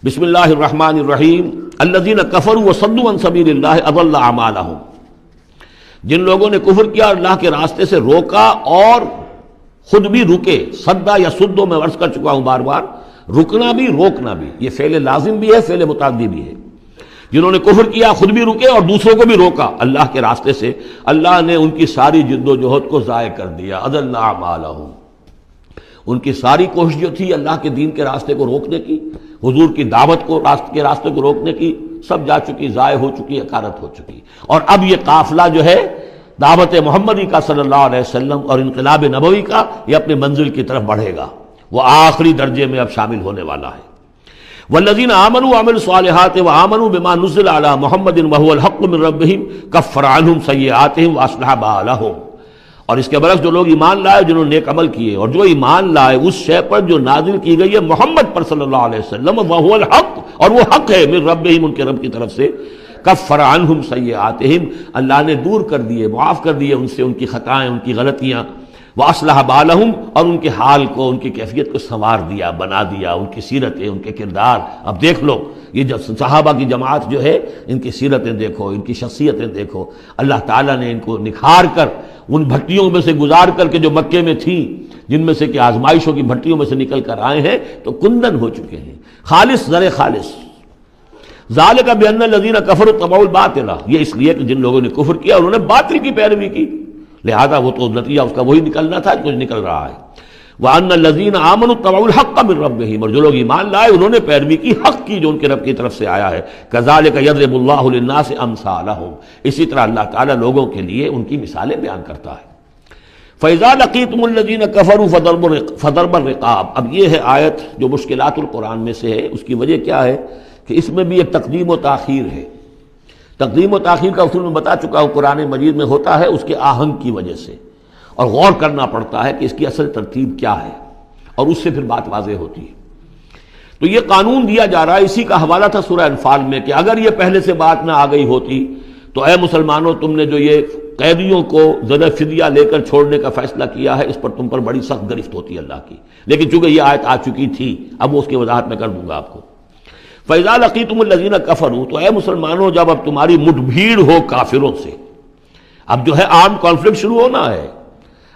بسم اللہ الرحمن الرحیم الذین کفروا وصدوا عن سبیل اللہ اضل اعمالہم، جن لوگوں نے کفر کیا اور اللہ کے راستے سے روکا اور خود بھی رکے. صدا یا سدو میں عرض کر چکا ہوں بار بار، رکنا بھی روکنا بھی، یہ فعل لازم بھی ہے، فعل متعدی بھی ہے. جنہوں نے کفر کیا خود بھی رکے اور دوسروں کو بھی روکا اللہ کے راستے سے، اللہ نے ان کی ساری جد و جہد کو ضائع کر دیا. اضل اعمالہم، ان کی ساری کوشش جو تھی اللہ کے دین کے راستے کو روکنے کی، حضور کی دعوت کو کے راستے کو روکنے کی، سب جا چکی، ضائع ہو چکی، اکارت ہو چکی. اور اب یہ قافلہ جو ہے دعوت محمدی کا صلی اللہ علیہ وسلم اور انقلاب نبوی کا، یہ اپنے منزل کی طرف بڑھے گا، وہ آخری درجے میں اب شامل ہونے والا ہے. والذین آمنوا وعملوا الصالحات وآمنوا بما نزل علی محمد وهو الحق من ربهم کفر عنہم سیئاتہم واصلح بالہم. اور اس کے برعکس جو لوگ ایمان لائے، جنہوں نے نیک عمل کیے اور جو ایمان لائے اس شے پر جو نازل کی گئی ہے محمد پر صلی اللہ علیہ وسلم، وهو الحق، اور وہ حق ہے، من ربهم، ان کے رب کی طرف سے، کفر عنہم سیئاتہم، اللہ نے دور کر دیے، معاف کر دیے ان سے ان کی خطائیں، ان کی غلطیاں. واصلح بالہم، اور ان کے حال کو، ان کی کیفیت کو سنوار دیا، بنا دیا، ان کی سیرتیں، ان کے کردار. اب دیکھ لو یہ جو صحابہ کی جماعت جو ہے، ان کی سیرتیں دیکھو، ان کی شخصیتیں دیکھو. اللہ تعالیٰ نے ان کو نکھار کر ان بھٹیوں میں سے گزار کر کے جو مکے میں تھیں، جن میں سے کہ آزمائشوں کی بھٹیوں میں سے نکل کر آئے ہیں، تو کندن ہو چکے ہیں، خالص زر خالص. ذالک بان الذین کفروا اتبعوا الباطل، یہ اس لیے کہ جن لوگوں نے کفر کیا انہوں نے باطل کی پیروی کی، لہذا وہ تو نتیجہ اس کا وہی نکلنا تھا کچھ نکل رہا ہے. وَأَنَّ الَّذِينَ آمَنُوا اتَّبَعُوا الْحَقَّ مِن رَبِّهِمْ، اور جو لوگ ایمان لائے انہوں نے پیروی کی حق کی جو ان کے رب کی طرف سے آیا ہے. كَذَلِكَ يَضْرِبُ اللَّهُ لِلنَّاسِ أَمْثَالَهُمْ، اسی طرح اللہ تعالیٰ لوگوں کے لیے ان کی مثالیں بیان کرتا ہے. فَإِذَا لَقِيتُمُ الَّذِينَ كَفَرُوا فَضَرْبَ الرِّقَابِ. اب یہ ہے آیت جو مشکلات القرآن میں سے ہے. اس کی وجہ کیا ہے کہ اس میں بھی ایک تقدیم و تاخیر ہے. تقدیم و تاخیر کا اصول میں بتا چکا ہوں، قرآن مجید میں ہوتا ہے اس کے آہنگ کی وجہ سے، اور غور کرنا پڑتا ہے کہ اس کی اصل ترتیب کیا ہے، اور اس سے پھر بات واضح ہوتی ہے. تو یہ قانون دیا جا رہا ہے، اسی کا حوالہ تھا سورہ انفال میں کہ اگر یہ پہلے سے بات نہ آ گئی ہوتی تو اے مسلمانوں، تم نے جو یہ قیدیوں کو زر فدیہ لے کر چھوڑنے کا فیصلہ کیا ہے، اس پر تم پر بڑی سخت گرفت ہوتی اللہ کی. لیکن چونکہ یہ آیت آ چکی تھی، اب وہ اس کی وضاحت میں کر دوں گا آپ کو. فَإِذَا لَقِيتُمُ الَّذِينَ كَفَرُوا، تو اے مسلمانوں جب اب تمہاری مٹ بھیڑ ہو کافروں سے، اب جو ہے آرم کانفلکٹ شروع ہونا ہے،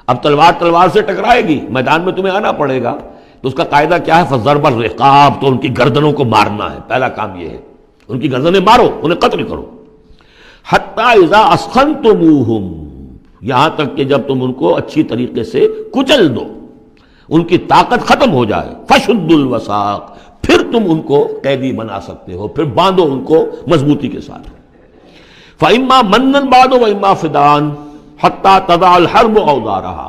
اب تلوار سے ٹکرائے گی، میدان میں تمہیں آنا پڑے گا. تو اس کا قاعدہ کیا ہے؟ فَضَرْبَ الرِّقَابِ، تو ان کی گردنوں کو مارنا ہے. پہلا کام یہ ہے، ان کی گردنیں مارو، انہیں قتل کرو. حَتَّى إِذَا أَسْخَنْتُمُوهُمْ، یہاں تک کہ جب تم ان کو اچھی طریقے سے کچل دو، ان کی طاقت ختم ہو جائے. فَشُدُّ الْوَثَاقِ، پھر تم ان کو قیدی بنا سکتے ہو، پھر باندھو ان کو مضبوطی کے ساتھ. فَإِمَّا مَنًّا بَعْدُ وَإِمَّا فِدَاءً حَتَّى تَضَعَ الْحَرْبُ أَوْزَارَهَا،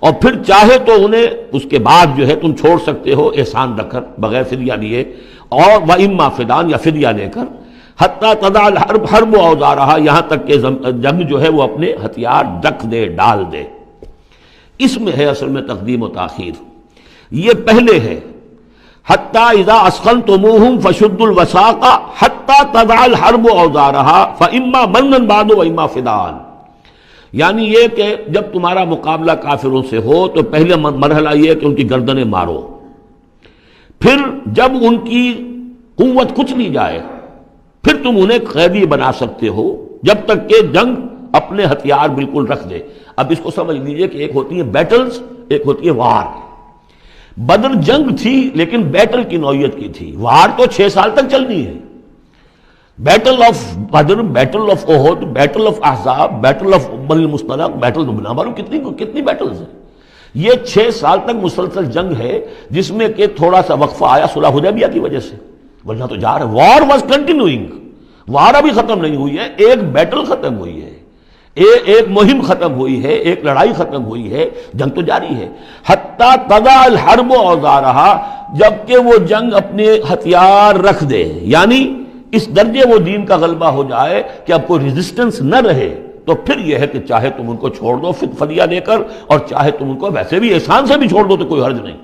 اور پھر چاہے تو انہیں اس کے بعد جو ہے تم چھوڑ سکتے ہو احسان رکھ کر، بغیر فدیہ لیے، اور وَإِمَّا فِدَاءً، یا فدیہ لے کر. حَتَّى تَضَعَ الْحَرْبُ أَوْزَارَهَا، یہاں تک کہ جنگ جو ہے وہ اپنے ہتھیار رکھ دے، ڈال دے. اس میں ہے اصل میں تقدیم و تاخیر. یہ پہلے ہے حَتَّى إِذَا أَسْخَنْتُمُوهُمْ فَشُدُّوا الْوَثَاقَ حَتَّى تَضَعَ الْحَرْبُ أَوْزَارَهَا فَإِمَّا مَنًّا بَعْدُ وَإِمَّا فِدَاءً. یعنی یہ کہ جب تمہارا مقابلہ کافروں سے ہو تو پہلے مرحلہ یہ کہ ان کی گردنیں مارو، پھر جب ان کی قوت کچلی جائے پھر تم انہیں قیدی بنا سکتے ہو، جب تک کہ جنگ اپنے ہتھیار بالکل رکھ دے. اب اس کو سمجھ لیجئے کہ ایک ہوتی ہیں بیٹلز، ایک ہوتی ہے وار. بدر جنگ تھی لیکن بیٹل کی نوعیت کی تھی، وار تو 6 سال تک چلنی ہے. Battle of Badr, battle of Uhud, battle of Ahzab, battle of Bani al Mustaliq, battle نہ معلوم کتنی بیٹلز ہیں. یہ 6 سال تک مسلسل جنگ ہے، جس میں کہ تھوڑا سا وقفہ آیا صلح حدیبیہ کی وجہ سے، ورنہ تو جا رہا ہے. وار واز کنٹینیوئنگ، وار ابھی ختم نہیں ہوئی ہے، ایک بیٹل ختم ہوئی ہے، ایک مہم ختم ہوئی ہے، ایک لڑائی ختم ہوئی ہے، جنگ تو جاری ہے. حتیٰ تضع الحرب اوزارها، جبکہ وہ جنگ اپنے ہتھیار رکھ دے، یعنی اس درجے وہ دین کا غلبہ ہو جائے کہ اب کوئی ریزسٹنس نہ رہے. تو پھر یہ ہے کہ چاہے تم ان کو چھوڑ دو فدیہ لے کر، اور چاہے تم ان کو ویسے بھی احسان سے بھی چھوڑ دو تو کوئی حرج نہیں،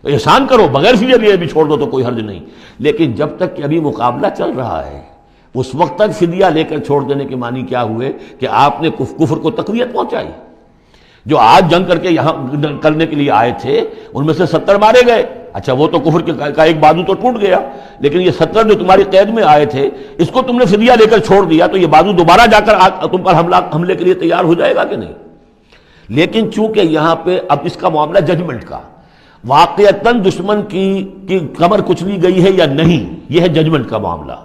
احسان کرو بغیر فدیہ لیے بھی چھوڑ دو تو کوئی حرج نہیں. لیکن جب تک کہ ابھی مقابلہ چل رہا ہے، اس وقت تک فدیہ لے کر چھوڑ دینے کے معنی کیا ہوئے کہ آپ نے کفر کو تقویت پہنچائی. جو آج جنگ کر کے یہاں کرنے کے لیے آئے تھے ان میں سے 70 مارے گئے. اچھا وہ تو کفر کا ایک بازو تو ٹوٹ گیا، لیکن یہ 70 جو تمہاری قید میں آئے تھے اس کو تم نے فدیہ لے کر چھوڑ دیا، تو یہ بازو دوبارہ جا کر تم پر حملے کے لیے تیار ہو جائے گا کہ نہیں؟ لیکن چونکہ یہاں پہ اب اس کا معاملہ ججمنٹ کا، واقعتاً دشمن کی کمر کچلی گئی ہے یا نہیں، یہ ہے ججمنٹ کا معاملہ.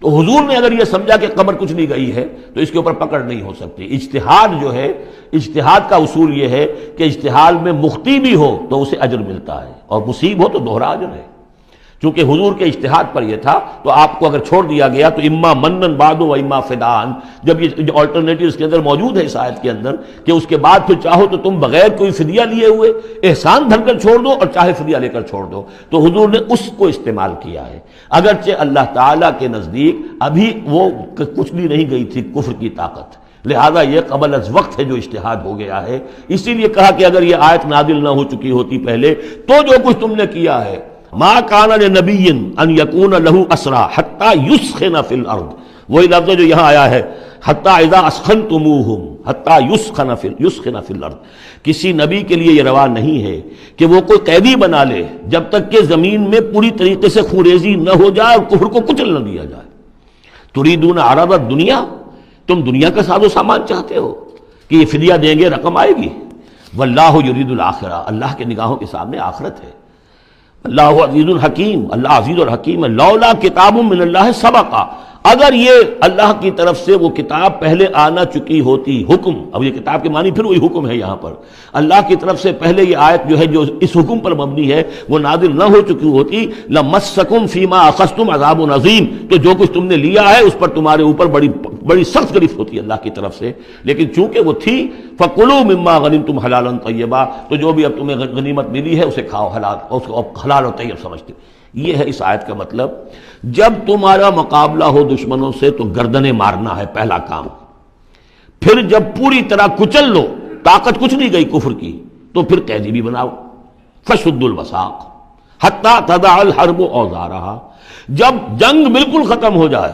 تو حضور نے اگر یہ سمجھا کہ قمر کچھ نہیں گئی ہے تو اس کے اوپر پکڑ نہیں ہو سکتی. اجتہاد جو ہے، اجتہاد کا اصول یہ ہے کہ اجتہاد میں مخطی بھی ہو تو اسے اجر ملتا ہے اور مصیب ہو تو دوہرا اجر ہے. چونکہ حضور کے اجتہاد پر یہ تھا تو آپ کو اگر چھوڑ دیا گیا تو اما منن بعد و اما فدان، جب یہ آلٹرنیٹو اس کے اندر موجود ہے اس آیت کے اندر کہ اس کے بعد پھر چاہو تو تم بغیر کوئی فدیہ لیے ہوئے احسان دھر کر چھوڑ دو اور چاہے فدیہ لے کر چھوڑ دو، تو حضور نے اس کو استعمال کیا ہے. اگرچہ اللہ تعالیٰ کے نزدیک ابھی وہ کچھ بھی نہیں گئی تھی کفر کی طاقت، لہذا یہ قبل از وقت ہے جو اجتہاد ہو گیا ہے. اسی لیے کہا کہ اگر یہ آیت نازل نہ ہو چکی ہوتی پہلے تو جو کچھ تم نے کیا ہے، ما کان لنبی ان یکون لہ اسرا حتی یسخن فی الارض، وہی لفظ جو یہاں آیا ہے حتی اذا اسخنتموہم حتی یسخن فی الارض. کسی نبی کے لیے یہ روا نہیں ہے کہ وہ کوئی قیدی بنا لے جب تک کہ زمین میں پوری طریقے سے خوریزی نہ ہو جائے اور کفر کو کچل نہ دیا جائے. تریدون عرض الدنیا، تم دنیا کا ساز و سامان چاہتے ہو کہ یہ فدیہ دیں گے رقم آئے گی. واللہ یرید الآخرہ، اللہ کے نگاہوں کے سامنے آخرت ہے. اللہ عزیز الحکیم، اللہ عزیز اور حکیم ہے. لولا کتاب من اللہ سبقا، اگر یہ اللہ کی طرف سے وہ کتاب پہلے آنا چکی ہوتی، حکم، اب یہ کتاب کے معنی پھر وہی حکم ہے یہاں پر، اللہ کی طرف سے پہلے یہ آیت جو ہے جو اس حکم پر مبنی ہے وہ نازل نہ ہو چکی ہوتی، لمسکم فیما اخذتم عذاب عظیم، تو جو کچھ تم نے لیا ہے اس پر تمہارے اوپر بڑی سخت گرفت ہوتی ہے اللہ کی طرف سے. لیکن چونکہ وہ تھی فَكُلُوا مِمَّا غَنِمْتُمْ حَلَالًا طَيِّبًا، تو جو بھی اب تمہیں غنیمت ملی ہے اسے کھاؤ حلال، اس کو حلال اور طیب سمجھتے. یہ ہے اس آیت کا مطلب. جب تمہارا مقابلہ ہو دشمنوں سے تو گردنیں مارنا ہے پہلا کام. پھر جب پوری طرح کچل لو، طاقت کچھ نہیں گئی کفر کی، تو پھر قیدی بھی بناؤ. فَشُدُّوا الْوَثَاقَ حَتَّى تَضَعَ الْحَرْبُ أَوْزَارَهَا، جب جنگ بالکل ختم ہو جائے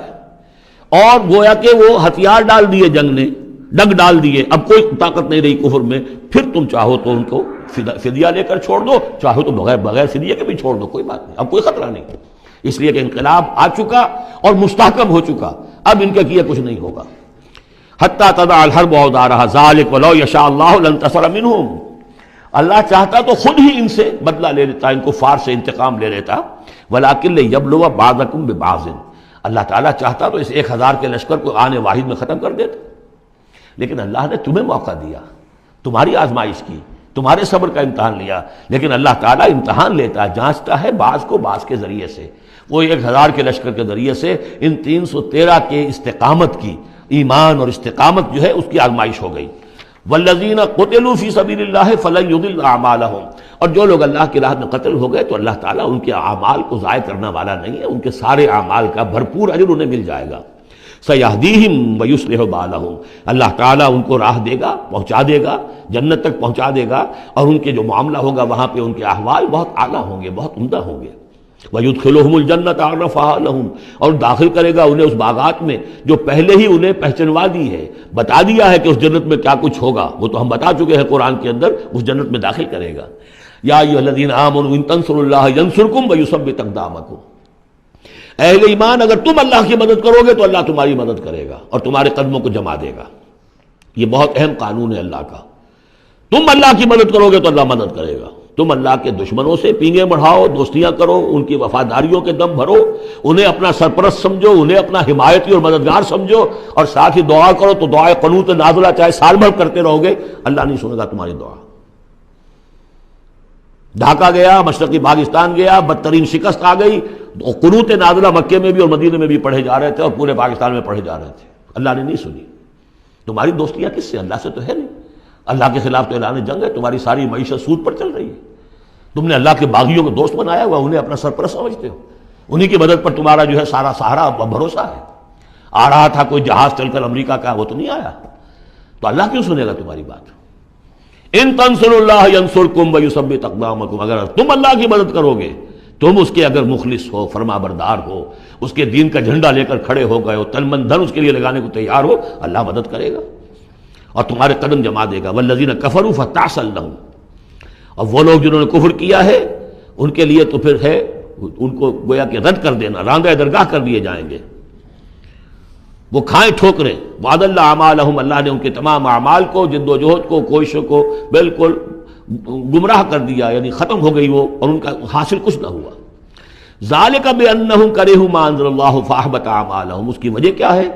اور گویا کہ وہ ہتھیار ڈال دیے، جنگ نے ڈگ ڈال دیے، اب کوئی طاقت نہیں رہی کفر میں، پھر تم چاہو تو ان کو فدیہ لے کر چھوڑ دو، چاہو تو بغیر فدیہ کے بھی چھوڑ دو، کوئی بات نہیں، اب کوئی خطرہ نہیں، اس لیے کہ انقلاب آ چکا اور مستحکم ہو چکا، اب ان کے کیے کچھ نہیں ہوگا. حتی تضع الحرب اوزارها ذلک ولو یشاء اللہ لانتصر منہم، اللہ چاہتا تو خود ہی ان سے بدلہ لے لیتا، ان کفار سے انتقام لے لیتا. ولکن لیبلو بعضکم ببعض، اللہ تعالیٰ چاہتا تو اس 1000 کے لشکر کو آنے واحد میں ختم کر دیتا، لیکن اللہ نے تمہیں موقع دیا، تمہاری آزمائش کی، تمہارے صبر کا امتحان لیا. لیکن اللہ تعالیٰ امتحان لیتا ہے، جانچتا ہے بعض کو بعض کے ذریعے سے. وہ 1000 کے لشکر کے ذریعے سے ان 313 کے استقامت کی، ایمان اور استقامت جو ہے اس کی آزمائش ہو گئی. والذین قتلوا فی سبیل اللہ فلن یضل اعمالہم، اور جو لوگ اللہ کی راہ میں قتل ہو گئے تو اللہ تعالیٰ ان کے اعمال کو ضائع کرنے والا نہیں ہے، ان کے سارے اعمال کا بھرپور اجر انہیں مل جائے گا. سیہدیہم ویصلح بالہم، اللہ تعالیٰ ان کو راہ دے گا، پہنچا دے گا، جنت تک پہنچا دے گا، اور ان کے جو معاملہ ہوگا وہاں پہ ان کے احوال بہت اعلیٰ ہوں گے، بہت عمدہ ہوں گے. وَيُدْخِلُهُمُ الْجَنَّةَ عَرَّفَهَا لَهُمْ، اور داخل کرے گا انہیں اس باغات میں جو پہلے ہی انہیں پہچنوا دی ہے، بتا دیا ہے کہ اس جنت میں کیا کچھ ہوگا، وہ تو ہم بتا چکے ہیں قرآن کے اندر، اس جنت میں داخل کرے گا. یا ایھا الذین آمنوا ان تنصروا اللہ ینصرکم ویثبت اقدامکم، اہل ایمان اگر تم اللہ کی مدد کرو گے تو اللہ تمہاری مدد کرے گا اور تمہارے قدموں کو جما دے گا. یہ بہت اہم قانون ہے اللہ کا. تم اللہ کی مدد کرو گے تو اللہ مدد کرے گا. تم اللہ کے دشمنوں سے پینگیں بڑھاؤ، دوستیاں کرو، ان کی وفاداریوں کے دم بھرو، انہیں اپنا سرپرست سمجھو، انہیں اپنا حمایتی اور مددگار سمجھو، اور ساتھ ہی دعا کرو تو دعائے قنوت نازلہ چاہے سال بھر کرتے رہو گے، اللہ نہیں سنے گا تمہاری دعا. ڈھاکہ گیا، مشرقی پاکستان گیا، بدترین شکست آ گئی، قنوت نازلہ مکے میں بھی اور مدینے میں بھی پڑھے جا رہے تھے اور پورے پاکستان میں پڑھے جا رہے تھے، اللہ نے نہیں سنی. تمہاری دوستیاں کس سے؟ اللہ سے تو ہے نہیں. اللہ کے خلاف تو اعلان جنگ ہے، تمہاری ساری معیشت سود پر چل رہی ہے. تم نے اللہ کے باغیوں کو دوست بنایا ہوا، انہیں اپنا سرپرست سمجھتے ہو، انہی کی مدد پر تمہارا جو ہے سارا سہارا بھروسہ ہے. آ رہا تھا کوئی جہاز چل کر امریکہ کا، وہ تو نہیں آیا، تو اللہ کیوں سنے گا تمہاری بات؟ ان تنصروا اللہ ینصرکم ویثبت اقدامکم، اگر تم اللہ کی مدد کرو گے، تم اس کے اگر مخلص ہو، فرما بردار ہو، اس کے دین کا جھنڈا لے کر کھڑے ہو گئے ہو، تن من دھن اس کے لیے لگانے کو تیار ہو، اللہ مدد کرے گا. اور تمہارے قدم جما دے گا. والذین کفروا فتعسا لهم، اور وہ لوگ جنہوں نے کفر کیا ہے ان کے لیے تو پھر ہے ان کو گویا کہ رد کر دینا، راندہ درگاہ کر دیے جائیں گے، وہ کھائیں ٹھوکریں. وعد اللہ اعمالہم، اللہ نے ان کے تمام اعمال کو، جد و جہد کو، کوششوں کو بالکل گمراہ کر دیا، یعنی ختم ہو گئی وہ، اور ان کا حاصل کچھ نہ ہوا. ذالک بانہم کرہوا ما انزل اللہ فاحبط اعمالہم، اس کی وجہ کیا ہے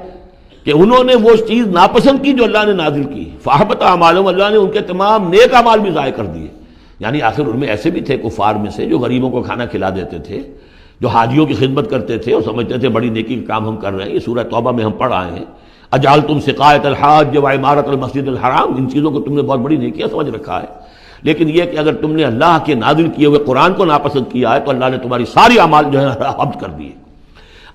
کہ انہوں نے وہ چیز ناپسند کی جو اللہ نے نازل کی. فاحبط اعمالہم، اللہ نے ان کے تمام نیک اعمال بھی ضائع کر دیے. یعنی آخر ان میں ایسے بھی تھے کفار میں سے جو غریبوں کو کھانا کھلا دیتے تھے، جو حاجیوں کی خدمت کرتے تھے اور سمجھتے تھے بڑی نیکی کا کام ہم کر رہے ہیں. یہ سورہ توبہ میں ہم پڑھ آئے ہیں، اجعلتم سقایۃ الحاج وعمارۃ المسجد الحرام، ان چیزوں کو تم نے بہت بڑی نیکیاں سمجھ رکھا ہے. لیکن یہ کہ اگر تم نے اللہ کے نازل کیے ہوئے قرآن کو ناپسند کیا ہے تو اللہ نے تمہاری ساری اعمال جو ہے حبط کر دیے.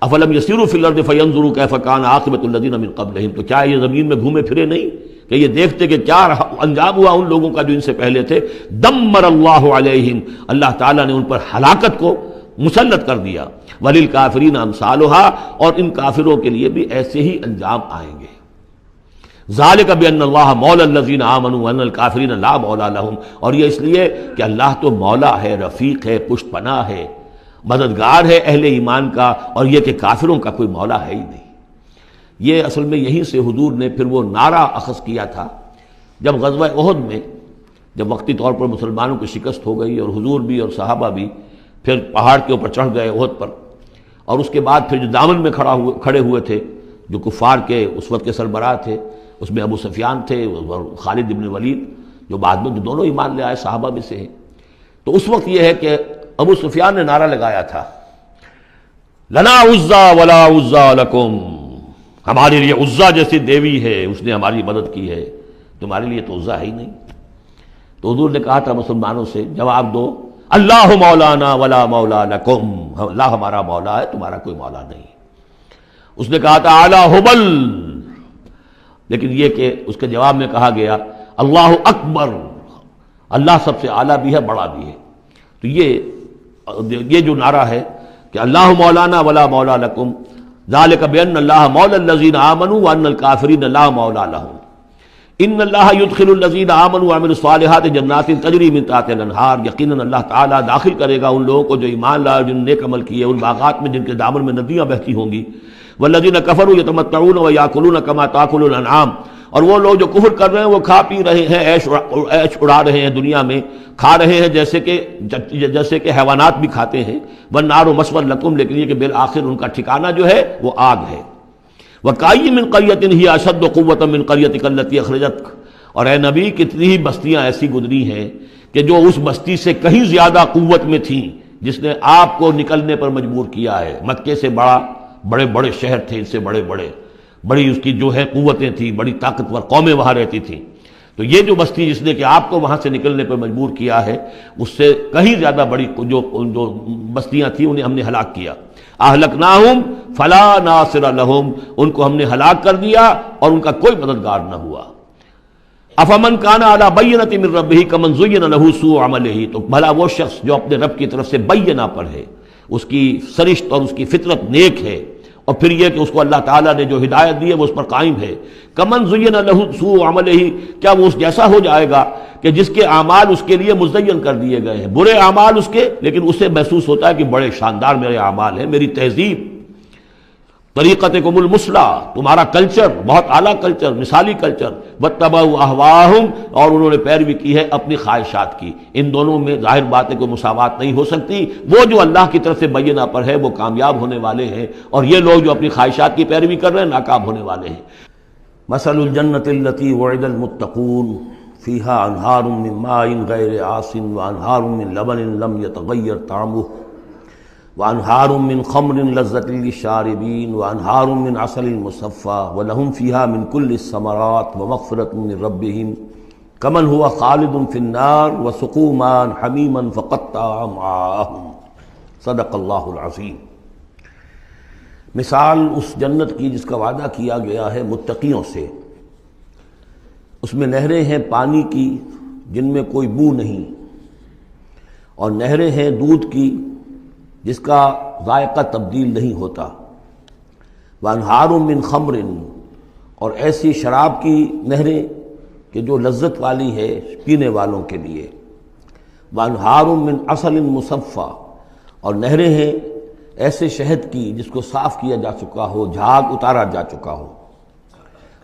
افلم یسیروا فی الارض فینظروا کیف کان عاقبۃ الذین من قبلہم، تو کیا یہ زمین میں گھومے پھرے نہیں کہ یہ دیکھتے کہ کیا انجام ہوا ان لوگوں کا جو ان سے پہلے تھے. دمر اللہ علیہم، اللہ تعالیٰ نے ان پر ہلاکت کو مسلط کر دیا. وللکافرین امثالھا، اور ان کافروں کے لیے بھی ایسے ہی انجام آئیں گے. ذالک بان اللہ مولا الذین آمنوا وان الکافرین لا مولا لہم، اور یہ اس لیے کہ اللہ تو مولا ہے، رفیق ہے، پشت پناہ ہے، مددگار ہے اہل ایمان کا، اور یہ کہ کافروں کا کوئی مولا ہے ہی نہیں. یہ اصل میں یہیں سے حضور نے پھر وہ نعرہ اخذ کیا تھا جب غزوہ احد میں، جب وقتی طور پر مسلمانوں کی شکست ہو گئی اور حضور بھی اور صحابہ بھی پھر پہاڑ کے اوپر چڑھ گئے احد پر، اور اس کے بعد پھر جو دامن میں کھڑے ہوئے تھے جو کفار کے اس وقت کے سربراہ تھے، اس میں ابو سفیان تھے اور خالد بن ولید جو بعد میں دونوں ایمان لے آئے صحابہ میں سے ہیں. تو اس وقت یہ ہے کہ ابو سفیان نے نعرہ لگایا تھا لنا عزا ولا عزا لکم، ہمارے لیے عزا جیسی دیوی ہے، اس نے ہماری مدد کی ہے، تمہارے لیے تو عزا ہے ہی نہیں. تو حضور نے کہا تھا مسلمانوں سے جواب دو اللہ مولانا ولا مولا لکم، اللہ ہمارا مولا ہے، تمہارا کوئی مولا نہیں. اس نے کہا تھا اعلی حبل، لیکن یہ کہ اس کے جواب میں کہا گیا اللہ اکبر، اللہ سب سے اعلیٰ بھی ہے، بڑا بھی ہے. تو یہ جو نعرہ ہے کہ اللہ مولانا ولا مولا لکم ذالک بان اللہ مولا الذین آمنوا وان الکافرین لا مولا لہم ان اللہ یدخل الذین آمنوا وعملوا الصالحات جنات تجری من تحتها الانہار، یقیناً اللہ تعالیٰ داخل کرے گا ان لوگوں کو جو ایمان لائے، جن نے نیک عمل کیے، ان باغات میں جن کے دامن میں ندیاں بہتی ہوں گی. والذین کفروا یتمتعون ویاکلون کما تاکل الانعام، اور وہ لوگ جو کفر کر رہے ہیں وہ کھا پی رہے ہیں، عیش اڑا رہے ہیں دنیا میں، کھا رہے ہیں جیسے کہ حیوانات بھی کھاتے ہیں. والنار مثوی لکم، لیکن یہ کہ بالآخر ان کا ٹھکانہ جو ہے وہ آگ ہے. وَكَأَيٍّ مِّن قَرْيَةٍ هِيَ أَشَدُّ قُوَّةً مِّن قَرْيَتِكَ الَّتِي أَخْرَجَتْكَ، اور اے نبی کتنی ہی بستیاں ایسی گزری ہیں کہ جو اس بستی سے کہیں زیادہ قوت میں تھیں جس نے آپ کو نکلنے پر مجبور کیا ہے. مکے سے بڑے بڑے شہر تھے، اس سے بڑی اس کی جو ہے قوتیں تھیں، بڑی طاقتور قومیں وہاں رہتی تھیں. تو یہ جو بستی جس نے کہ آپ کو وہاں سے نکلنے پر مجبور کیا ہے، اس سے کہیں زیادہ بڑی جو بستیاں تھیں انہیں ہم نے ہلاک کیا. اہلکناہم فلا ناصر لہم، ان کو ہم نے ہلاک کر دیا اور ان کا کوئی مددگار نہ ہوا. افمن کان علی بینۃ من ربہ کمن زین لہ سوء عملہ، تو بھلا وہ شخص جو اپنے رب کی طرف سے بینہ پر ہے، اس کی سرشت اور اس کی فطرت نیک ہے، اور پھر یہ کہ اس کو اللہ تعالیٰ نے جو ہدایت دی ہے وہ اس پر قائم ہے. کمن زین لہ سوء عملہ، کیا وہ اس جیسا ہو جائے گا کہ جس کے اعمال اس کے لیے مزین کر دیے گئے ہیں، برے اعمال اس کے، لیکن اسے محسوس ہوتا ہے کہ بڑے شاندار میرے اعمال ہیں، میری تہذیب، طریقتکم المثلیٰ، تمہارا کلچر بہت اعلیٰ کلچر، مثالی کلچر. واتبعوا اہواءہم، اور انہوں نے پیروی کی ہے اپنی خواہشات کی. ان دونوں میں ظاہر بات ہے کوئی مساوات نہیں ہو سکتی. وہ جو اللہ کی طرف سے بینہ پر ہے وہ کامیاب ہونے والے ہیں، اور یہ لوگ جو اپنی خواہشات کی پیروی کر رہے ہیں ناکام ہونے والے ہیں. مثل الجنۃ التي وعد المتقون فيها انہار من ماء غیر آسن وانہار من لبن لم يتغیر طعمه وانہار من خمر لذۃ للشاربین وانہار من عسل مصفى ولهم فيها من كل الثمرات ومغفرة من ربهم كمن هو خالد في النار وسقوا ماء حمیما فقطع امعاءهم. صدق اللہ العظیم. مثال اس جنت کی جس کا وعدہ کیا گیا ہے متقیوں سے، اس میں نہریں ہیں پانی کی جن میں کوئی بو نہیں، اور نہریں ہیں دودھ کی جس کا ذائقہ تبدیل نہیں ہوتا. وانہار من خمر، اور ایسی شراب کی نہریں کہ جو لذت والی ہے پینے والوں کے لیے، وانہار من عسل مصفی، اور نہریں ہیں ایسے شہد کی جس کو صاف کیا جا چکا ہو، جھاگ اتارا جا چکا ہو،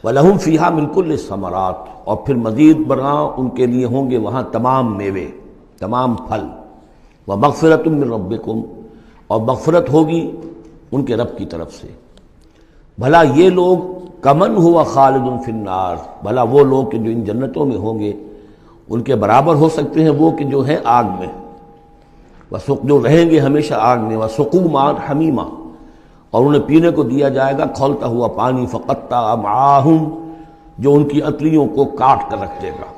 وَلَهُمْ فِيهَا مِنْ كُلِّ الثَّمَرَاتِ، اور پھر مزید برآں ان کے لیے ہوں گے وہاں تمام میوے، تمام پھل، وَمَغْفِرَةٌ مِّن رَبِّكُمْ، اور مغفرت ہوگی ان کے رب کی طرف سے۔ بھلا یہ لوگ کمن ہوا خالد فی النار، بھلا وہ لوگ کہ جو ان جنتوں میں ہوں گے ان کے برابر ہو سکتے ہیں وہ کہ جو ہیں آگ میں، جو رہیں گے ہمیشہ آگ میں، وَسُقُوا مَاءً حَمِیمًا، اور انہیں پینے کو دیا جائے گا کھولتا ہوا پانی، فَقَطَّعَ أَمْعَاءَهُمْ، جو ان کی اتلیوں کو کاٹ کر رکھ دے گا۔